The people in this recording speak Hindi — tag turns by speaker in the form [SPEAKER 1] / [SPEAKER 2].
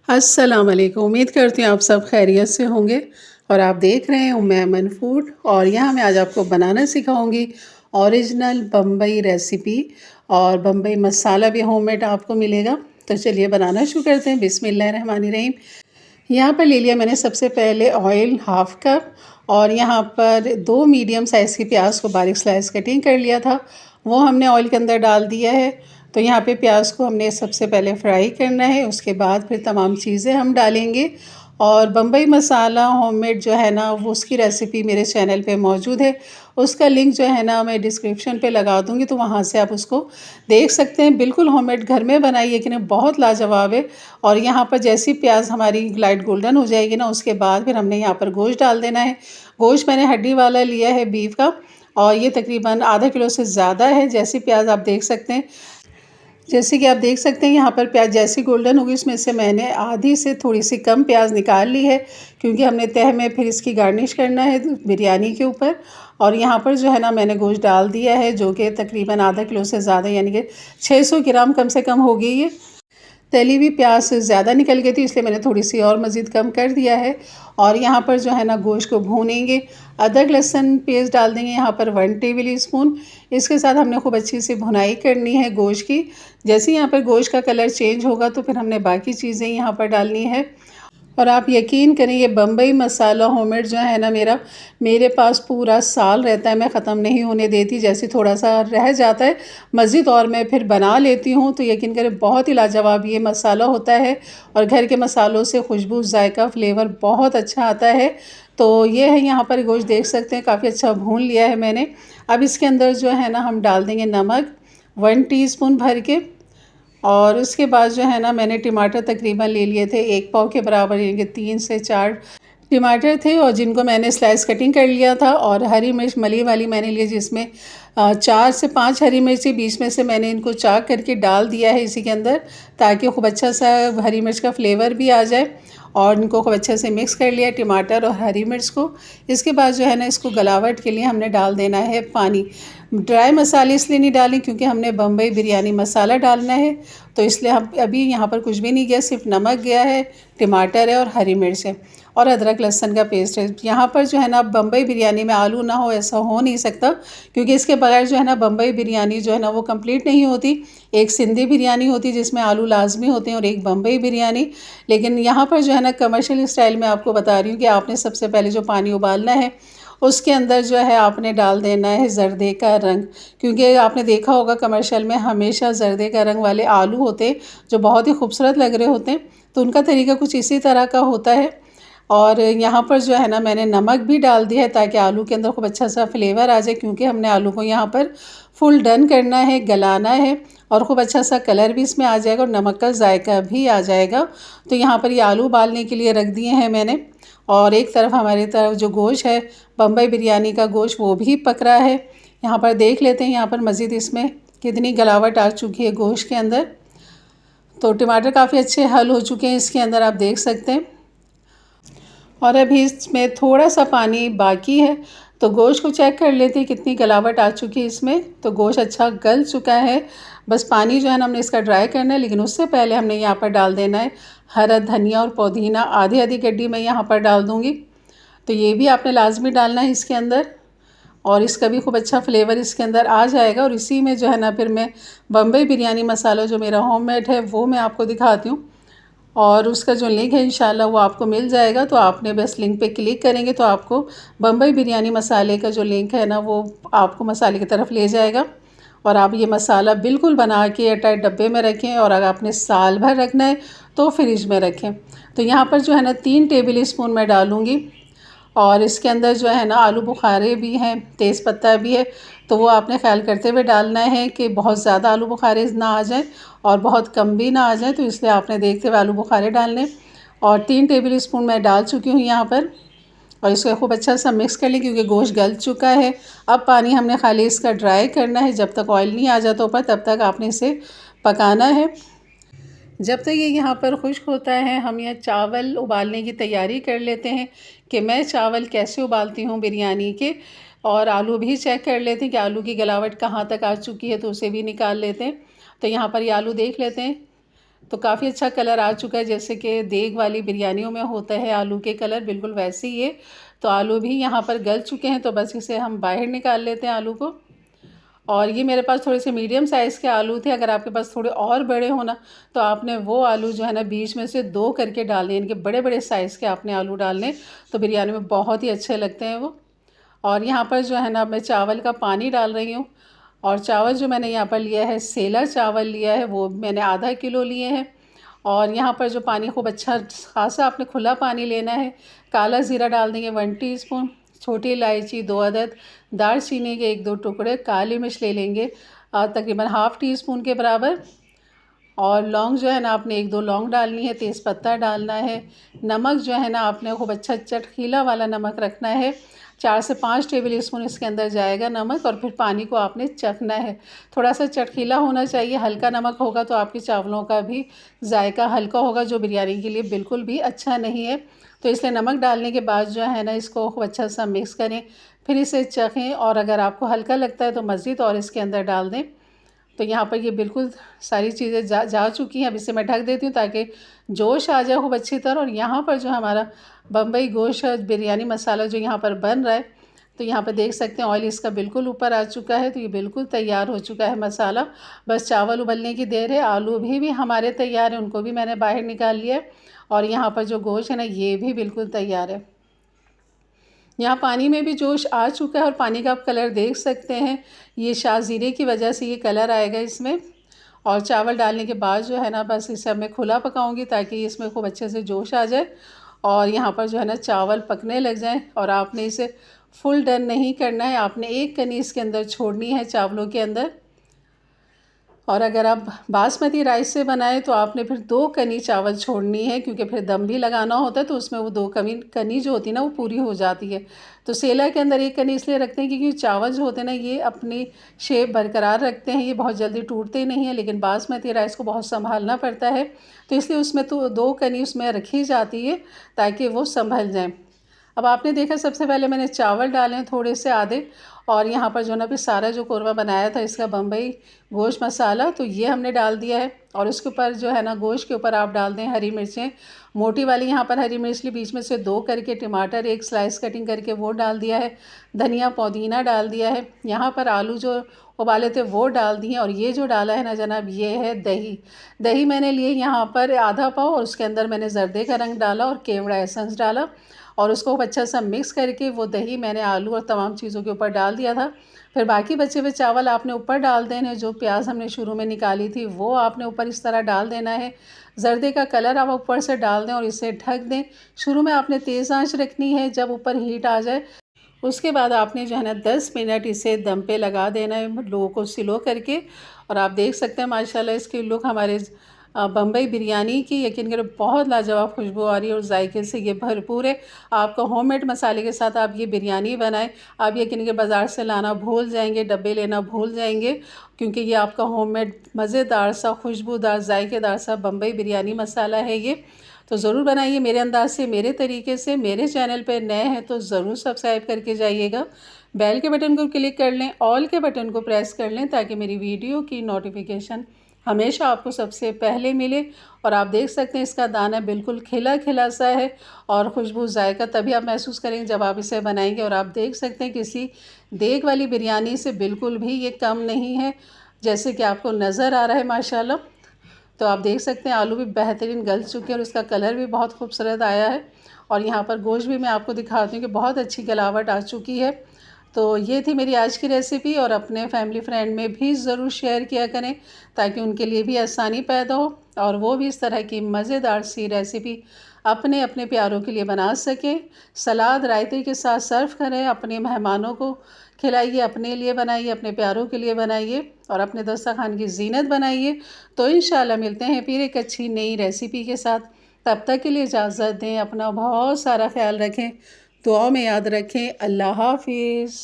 [SPEAKER 1] अस्सलाम वालेकुम। उम्मीद करती हूँ आप सब खैरियत से होंगे और आप देख रहे हैं उम्मे अमन फूड। और यहाँ मैं आज आपको बनाना सिखाऊंगी ओरिजिनल बम्बई रेसिपी, और बम्बई मसाला भी होममेड आपको मिलेगा। तो चलिए बनाना शुरू करते हैं। बिस्मिल्लाहिर्रहमानिर्रहीम। यहाँ पर ले लिया मैंने सबसे पहले ऑयल हाफ कप, और यहाँ पर 2 मीडियम साइज़ की प्याज को बारीक स्लाइस कटिंग कर लिया था, वो हमने ऑयल के अंदर डाल दिया है। तो यहाँ पे प्याज को हमने सबसे पहले फ्राई करना है, उसके बाद फिर तमाम चीज़ें हम डालेंगे। और बम्बई मसाला होममेड जो है ना, वो उसकी रेसिपी मेरे चैनल पे मौजूद है। उसका लिंक जो है ना मैं डिस्क्रिप्शन पे लगा दूँगी, तो वहाँ से आप उसको देख सकते हैं। बिल्कुल होममेड घर में बनाई है कि नहीं, बहुत लाजवाब है। और यहाँ पर जैसी प्याज हमारी लाइट गोल्डन हो जाएगी ना, उसके बाद फिर हमने यहाँ पर गोश्त डाल देना है। गोश्त मैंने हड्डी वाला लिया है बीफ का, और ये तकरीबन आधा किलो से ज़्यादा है। जैसी प्याज आप देख सकते हैं, जैसे कि आप देख सकते हैं यहाँ पर प्याज जैसी गोल्डन होगी, उसमें से मैंने आधी से थोड़ी सी कम प्याज निकाल ली है, क्योंकि हमने तह में फिर इसकी गार्निश करना है बिरयानी के ऊपर। और यहाँ पर जो है ना मैंने गोश्त डाल दिया है, जो कि तकरीबन आधा किलो से ज़्यादा, यानी कि 600 ग्राम कम से कम होगी ये। तली हुई प्याज से ज़्यादा निकल गई थी, इसलिए मैंने थोड़ी सी और मज़ीद कम कर दिया है। और यहाँ पर जो है ना गोश्त को भूनेंगे। अदरक लहसुन पेस्ट डाल देंगे यहाँ पर 1 टेबल स्पून। इसके साथ हमने खूब अच्छी सी भुनाई करनी है गोश्त की। जैसे यहाँ पर गोश्त का कलर चेंज होगा, तो फिर हमने बाकी चीज़ें यहाँ पर डालनी है। और आप यकीन करें, ये बम्बई मसाला होममेड जो है ना मेरे पास पूरा साल रहता है, मैं ख़त्म नहीं होने देती। जैसे थोड़ा सा रह जाता है मज़ीद और मैं फिर बना लेती हूँ। तो यकीन करें बहुत ही लाजवाब ये मसाला होता है, और घर के मसालों से खुशबू, जायका, फ्लेवर बहुत अच्छा आता है। तो ये है, यहाँ पर गोश्त देख सकते हैं काफ़ी अच्छा भून लिया है मैंने। अब इसके अंदर जो है ना हम डाल देंगे नमक 1 टीस्पून भर के। और उसके बाद जो है ना मैंने टमाटर तकरीबन ले लिए थे 1 पाव के बराबर, यानी कि 3 से 4 टमाटर थे, और जिनको मैंने स्लाइस कटिंग कर लिया था। और हरी मिर्च मली वाली मैंने ली, जिसमें 4 से 5 हरी मिर्ची बीच में से मैंने इनको चाक करके डाल दिया है इसी के अंदर, ताकि खूब अच्छा सा हरी मिर्च का फ्लेवर भी आ जाए। और इनको खूब अच्छे से मिक्स कर लिया टमाटर और हरी मिर्च को। इसके बाद जो है ना इसको गलावट के लिए हमने डाल देना है पानी। ड्राई मसाले इसलिए नहीं डालें क्योंकि हमने बम्बई बिरयानी मसाला डालना है, तो इसलिए हम अभी यहाँ पर कुछ भी नहीं गया, सिर्फ नमक गया है, टमाटर है और हरी मिर्च है, और अदरक लहसुन का पेस्ट है। यहाँ पर जो है ना बम्बई बिरयानी में आलू ना हो ऐसा हो नहीं सकता, क्योंकि इसके बगैर जो है ना बम्बई बिरयानी जो है ना वो कंप्लीट नहीं होती। एक सिंधी बिरयानी होती है जिसमें आलू लाजमी होते हैं, और एक बम्बई बिरयानी। लेकिन यहाँ पर जो है ना कमर्शियल स्टाइल में आपको बता रही हूँ कि आपने सबसे पहले जो पानी उबालना है, उसके अंदर जो है आपने डाल देना है जर्दे का रंग। क्योंकि आपने देखा होगा कमर्शियल में हमेशा जर्दे का रंग वाले आलू होते हैं, जो बहुत ही खूबसूरत लग रहे होते हैं। तो उनका तरीका कुछ इसी तरह का होता है। और यहाँ पर जो है ना मैंने नमक भी डाल दिया है, ताकि आलू के अंदर खूब अच्छा सा फ्लेवर आ जाए, क्योंकि हमने आलू को यहाँ पर फुल डन करना है, गलाना है, और खूब अच्छा सा कलर भी इसमें आ जाएगा और नमक का जायका भी आ जाएगा। तो यहाँ पर ये आलू उबालने के लिए रख दिए हैं मैंने। और एक तरफ हमारी तरफ जो गोश्त है बम्बई बिरयानी का गोश्त, वो भी पक रहा है। यहाँ पर देख लेते हैं यहाँ पर मज़ीद इसमें कितनी गलावट आ चुकी है गोश्त के अंदर। तो टमाटर काफ़ी अच्छे हल हो चुके हैं इसके अंदर, आप देख सकते हैं। और अभी इसमें थोड़ा सा पानी बाकी है, तो गोश्त को चेक कर लेते हैं कितनी गलावट आ चुकी है इसमें। तो गोश्त अच्छा गल चुका है, बस पानी जो है ना हमने इसका ड्राई करना है। लेकिन उससे पहले हमने यहाँ पर डाल देना है हरा धनिया और पुदीना, आधी आधी गड्डी मैं यहाँ पर डाल दूँगी। तो ये भी आपने लाजमी डालना है इसके अंदर, और इसका भी खूब अच्छा फ्लेवर इसके अंदर आ जाएगा। और इसी में जो है ना फिर मैं बम्बई बिरयानी मसाला जो मेरा होममेड है वो मैं आपको दिखाती हूँ, और उसका जो लिंक है इंशाल्लाह वो आपको मिल जाएगा। तो आपने बस लिंक पे क्लिक करेंगे तो आपको बम्बई बिरयानी मसाले का जो लिंक है ना वो आपको मसाले की तरफ ले जाएगा। और आप ये मसाला बिल्कुल बना के एयरटाइट डब्बे में रखें, और अगर आपने साल भर रखना है तो फ्रिज में रखें। तो यहाँ पर जो है ना 3 टेबल स्पून मैं डालूँगी। और इसके अंदर जो है ना आलू बुखारे भी हैं, तेज़पत्ता भी है, तो वो आपने ख्याल करते हुए डालना है कि बहुत ज़्यादा आलू बुखारे ना आ जाए और बहुत कम भी ना आ जाए। तो इसलिए आपने देखते हुए आलू बुखारे डालने। और 3 टेबल स्पून मैं डाल चुकी हूँ यहाँ पर, और इसको खूब अच्छा सा मिक्स कर लें, क्योंकि गोश्त गल चुका है। अब पानी हमने खाली इसका ड्राई करना है, जब तक ऑयल नहीं आ जाता ऊपर तब तक आपने इसे पकाना है। जब तक ये यहाँ पर खुश्क होता है हम यह चावल उबालने की तैयारी कर लेते हैं कि मैं चावल कैसे उबालती हूँ बिरयानी के। और आलू भी चेक कर लेते हैं कि आलू की गलावट कहाँ तक आ चुकी है, तो उसे भी निकाल लेते हैं। तो यहाँ पर ये आलू देख लेते हैं तो काफ़ी अच्छा कलर आ चुका है, जैसे कि देग वाली बिरयानियों में होता है आलू के कलर, बिल्कुल वैसे ही है। तो आलू भी यहाँ पर गल चुके हैं, तो बस इसे हम बाहर निकाल लेते हैं आलू को। और ये मेरे पास थोड़े से मीडियम साइज़ के आलू थे, अगर आपके पास थोड़े और बड़े हो ना तो आपने वो आलू जो है ना बीच में से 2 करके डालने, यानी कि बड़े बड़े साइज़ के आपने आलू डालने, तो बिरयानी में बहुत ही अच्छे लगते हैं वो। और यहाँ पर जो है ना मैं चावल का पानी डाल रही हूँ। और चावल जो मैंने यहाँ पर लिया है, सेला चावल लिया है, वो मैंने आधा किलो लिए हैं। और यहाँ पर जो पानी खूब अच्छा खासा आपने खुला पानी लेना है। काला ज़ीरा डाल देंगे 1 टीस्पून, छोटी इलायची 2 अदद, दालचीनी के 1-2 टुकड़े, काली मिर्च ले लेंगे तकरीबन हाफ़ टी स्पून के बराबर। और लौंग जो है ना आपने 1-2 लौंग डालनी है, तेज़पत्ता डालना है। नमक जो है ना आपने खूब अच्छा चटकीला वाला नमक रखना है, 4 से 5 टेबल स्पून इसके अंदर जाएगा नमक। और फिर पानी को आपने चखना है, थोड़ा सा चटकीला होना चाहिए। हल्का नमक होगा तो आपके चावलों का भी जायका हल्का होगा, जो बिरयानी के लिए बिल्कुल भी अच्छा नहीं है। तो इसलिए नमक डालने के बाद जो है ना इसको खूब अच्छा सा मिक्स करें, फिर इसे चखें। और अगर आपको हल्का लगता है तो मज़ीद और इसके अंदर डाल दें। तो यहाँ पर ये बिल्कुल सारी चीज़ें जा चुकी हैं। अब इसे मैं ढक देती हूँ ताकि जोश आ जाए खूब अच्छी तरह। और यहाँ पर जो हमारा बम्बई गोश्त बिरयानी मसाला जो यहाँ पर बन रहा है, तो यहाँ पर देख सकते हैं ऑयल इसका बिल्कुल ऊपर आ चुका है। तो ये बिल्कुल तैयार हो चुका है मसाला, बस चावल उबलने की देर है। आलू भी हमारे तैयार हैं, उनको भी मैंने बाहर निकाल लिया है। और यहाँ पर जो गोश्त है ना ये भी बिल्कुल तैयार है। यहाँ पानी में भी जोश आ चुका है और पानी का आप कलर देख सकते हैं, ये शाज़ीरे की वजह से ये कलर आएगा इसमें। और चावल डालने के बाद जो है ना बस इसे अब मैं खुला पकाऊंगी ताकि इसमें खूब अच्छे से जोश आ जाए और यहाँ पर जो है ना चावल पकने लग जाएं। और आपने इसे फुल डन नहीं करना है, आपने एक कनी इसके अंदर छोड़नी है चावलों के अंदर। और अगर आप बासमती राइस से बनाएं तो आपने फिर 2 कनी चावल छोड़नी है, क्योंकि फिर दम भी लगाना होता है, तो उसमें वो 2 कनी जो होती है ना वो पूरी हो जाती है। तो सेला के अंदर 1 कनी इसलिए रखते हैं क्योंकि चावल जो होते हैं ना ये अपनी शेप बरकरार रखते हैं, ये बहुत जल्दी टूटते नहीं हैं। लेकिन बासमती राइस को बहुत संभालना पड़ता है, तो इसलिए उसमें तो 2 कनी उसमें रखी जाती है ताकि वो संभल जाएँ। अब आपने देखा सबसे पहले मैंने चावल डाले हैं थोड़े से आधे, और यहाँ पर जो ना भी सारा जो कोरमा बनाया था इसका बम्बई गोश्त मसाला, तो ये हमने डाल दिया है। और उसके ऊपर जो है ना गोश्त के ऊपर आप डाल दें हरी मिर्चें, मोटी वाली यहाँ पर हरी मिर्च ली, बीच में से 2 करके, टमाटर 1 स्लाइस कटिंग करके वो डाल दिया है, धनिया पुदीना डाल दिया है। यहाँ पर आलू जो उबाले थे वो डाल दिए। और ये जो डाला है ना जनाब ये है दही। दही मैंने लिए यहाँ पर आधा पाव, और उसके अंदर मैंने जर्दे का रंग डाला और केवड़ा एसेंस डाला, और उसको अच्छा सा मिक्स करके वो दही मैंने आलू और तमाम चीज़ों के ऊपर डाल दिया था। फिर बाकी बचे हुए चावल आपने ऊपर डाल देने, जो प्याज हमने शुरू में निकाली थी वो आपने ऊपर इस तरह डाल देना है। जर्दे का कलर आप ऊपर से डाल दें और इसे ढक दें। शुरू में आपने तेज़ आंच रखनी है, जब ऊपर हीट आ जाए उसके बाद आपने जो है ना 10 मिनट इसे दम पे लगा देना है लो को स्लो करके। और आप देख सकते हैं माशाल्लाह इसकी लुक हमारे बम्बई बिरयानी की यकीन करें बहुत लाजवाब खुशबू आ रही है और जायके से ये भरपूर है। आपका होममेड मसाले के साथ आप ये बिरयानी बनाएं, आप यकीन करें बाज़ार से लाना भूल जाएंगे, डब्बे लेना भूल जाएंगे, क्योंकि ये आपका होममेड मज़ेदार सा खुशबूदार जायकेदार सा बम्बई बिरयानी मसाला है ये। तो ज़रूर बनाइए मेरे अंदाज से, मेरे तरीके से। मेरे चैनल पर नए हैं तो ज़रूर सब्सक्राइब करके जाइएगा, बेल के बटन को क्लिक कर लें, ऑल के बटन को प्रेस कर लें ताकि मेरी वीडियो की नोटिफिकेशन हमेशा आपको सबसे पहले मिले। और आप देख सकते हैं इसका दाना बिल्कुल खिला खिला सा है और खुशबू जायका तभी आप महसूस करेंगे जब आप इसे बनाएंगे। और आप देख सकते हैं किसी देग वाली बिरयानी से बिल्कुल भी ये कम नहीं है, जैसे कि आपको नज़र आ रहा है माशाल्लाह। तो आप देख सकते हैं आलू भी बेहतरीन गल चुके हैं और इसका कलर भी बहुत खूबसूरत आया है। और यहाँ पर गोश्त भी मैं आपको दिखाती हूँ कि बहुत अच्छी गलावट आ चुकी है। तो ये थी मेरी आज की रेसिपी, और अपने फैमिली फ्रेंड में भी ज़रूर शेयर किया करें ताकि उनके लिए भी आसानी पैदा हो और वो भी इस तरह की मज़ेदार सी रेसिपी अपने अपने प्यारों के लिए बना सकें। सलाद रायते के साथ सर्व करें, अपने मेहमानों को खिलाइए, अपने लिए बनाइए, अपने प्यारों के लिए बनाइए और अपने दस्तरखान की जीनत बनाइए। तो इंशाल्लाह मिलते हैं फिर एक अच्छी नई रेसिपी के साथ। तब तक के लिए इजाज़त दें, अपना बहुत सारा ख्याल रखें, दुआओं में याद रखें। अल्लाह हाफिज़।